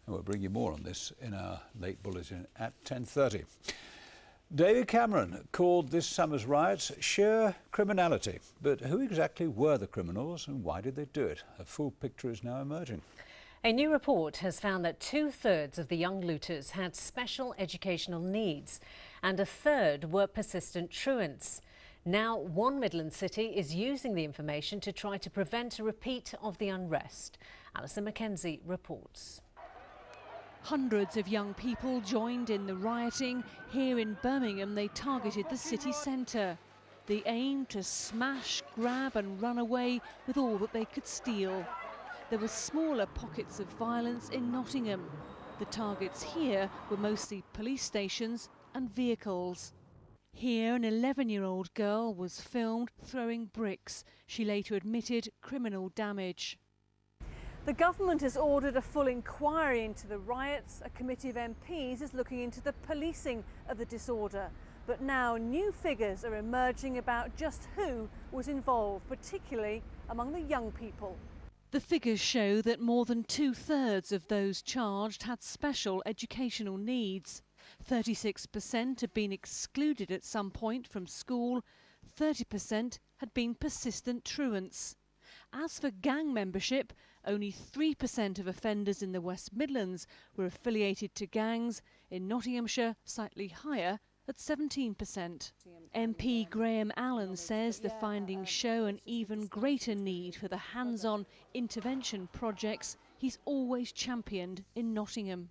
And we'll bring you more on this in our late bulletin at 10:30. David Cameron called this summer's riots sheer criminality. But who exactly were the criminals and why did they do it? A full picture is now emerging. A new report has found that 2/3 of the young looters had special educational needs and 1/3 were persistent truants. Now, one Midlands city is using the information to try to prevent a repeat of the unrest. Alison Mackenzie reports. Hundreds of young people joined in the rioting. Here in Birmingham, they targeted the city centre. The aim to smash, grab and run away with all that they could steal. There were smaller pockets of violence in Nottingham. The targets here were mostly police stations and vehicles. Here, an 11-year-old girl was filmed throwing bricks. She later admitted criminal damage. The government has ordered a full inquiry into the riots. A committee of MPs is looking into the policing of the disorder. But now new figures are emerging about just who was involved, particularly among the young people. The figures show that more than 2/3 of those charged had special educational needs. 36% had been excluded at some point from school. 30% had been persistent truants. As for gang membership, only 3% of offenders in the West Midlands were affiliated to gangs. In Nottinghamshire, slightly higher at 17%. MP Graham Allen says the findings show an even greater need for the hands-on intervention projects he's always championed in Nottingham.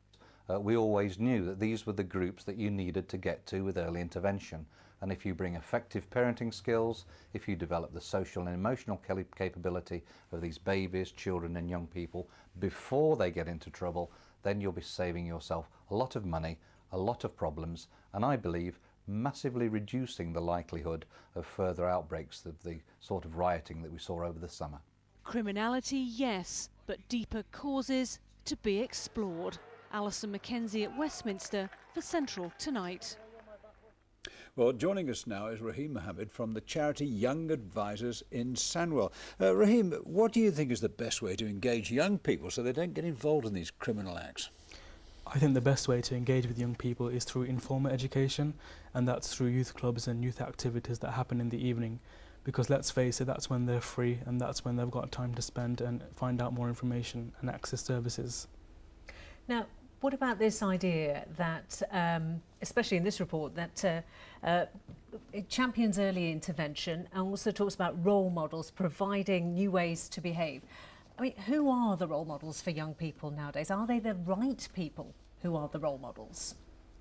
We always knew that these were the groups that you needed to get to with early intervention. And if you bring effective parenting skills, if you develop the social and emotional capability of these babies, children and young people before they get into trouble, then you'll be saving yourself a lot of money, a lot of problems, and I believe massively reducing the likelihood of further outbreaks of the sort of rioting that we saw over the summer. Criminality, yes, but deeper causes to be explored. Alison Mackenzie at Westminster for Central Tonight. Well, joining us now is Raheem Mohammed from the charity Young Advisors in Sandwell. Raheem, what do you think is the best way to engage young people so they don't get involved in these criminal acts? I think the best way to engage with young people is through informal education, and that's through youth clubs and youth activities that happen in the evening. Because let's face it, that's when they're free and that's when they've got time to spend and find out more information and access services. Now, what about this idea that, especially in this report, that it champions early intervention and also talks about role models providing new ways to behave? I mean, who are the role models for young people nowadays? Are they the right people who are the role models?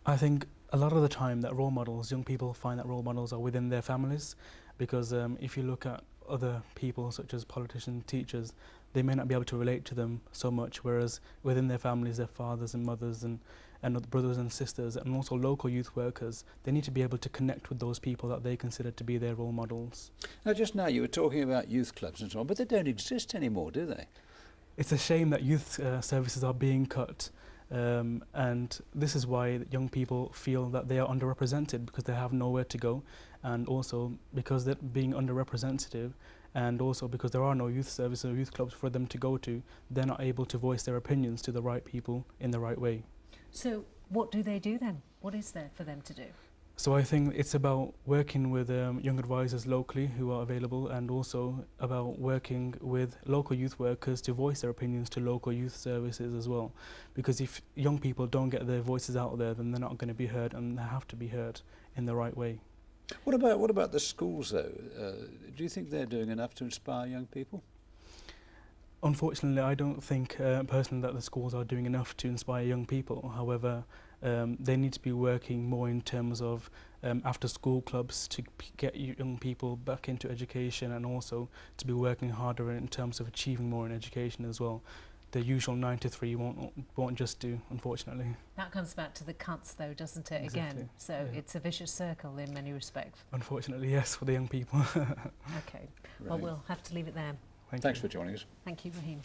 I think a lot of the time that role models, young people find that role models are within their families, because if you look at other people such as politicians, teachers, they may not be able to relate to them so much, whereas within their families, their fathers and mothers and brothers and sisters and also local youth workers, they need to be able to connect with those people that they consider to be their role models. Now, just now you were talking about youth clubs and so on, but they don't exist anymore, do they? It's a shame that youth services are being cut, and this is why young people feel that they are underrepresented because they have nowhere to go, and also because they're being underrepresented, and also because there are no youth services or youth clubs for them to go to, they're not able to voice their opinions to the right people in the right way. So what do they do then? What is there for them to do? So I think it's about working with young advisors locally who are available, and also about working with local youth workers to voice their opinions to local youth services as well. Because if young people don't get their voices out there, then they're not going to be heard, and they have to be heard in the right way. What about the schools though? Do you think they're doing enough to inspire young people? Unfortunately, I don't think personally that the schools are doing enough to inspire young people. However, they need to be working more in terms of after school clubs to get young people back into education, and also to be working harder in terms of achieving more in education as well. The usual 9 to 3 won't just do, unfortunately. That comes back to the cuts though, doesn't it, Exactly. again? So yeah. It's a vicious circle in many respects. Unfortunately, yes, for the young people. Okay, well, Right. we'll have to leave it there. Thanks for joining us. Thank you, Raheem.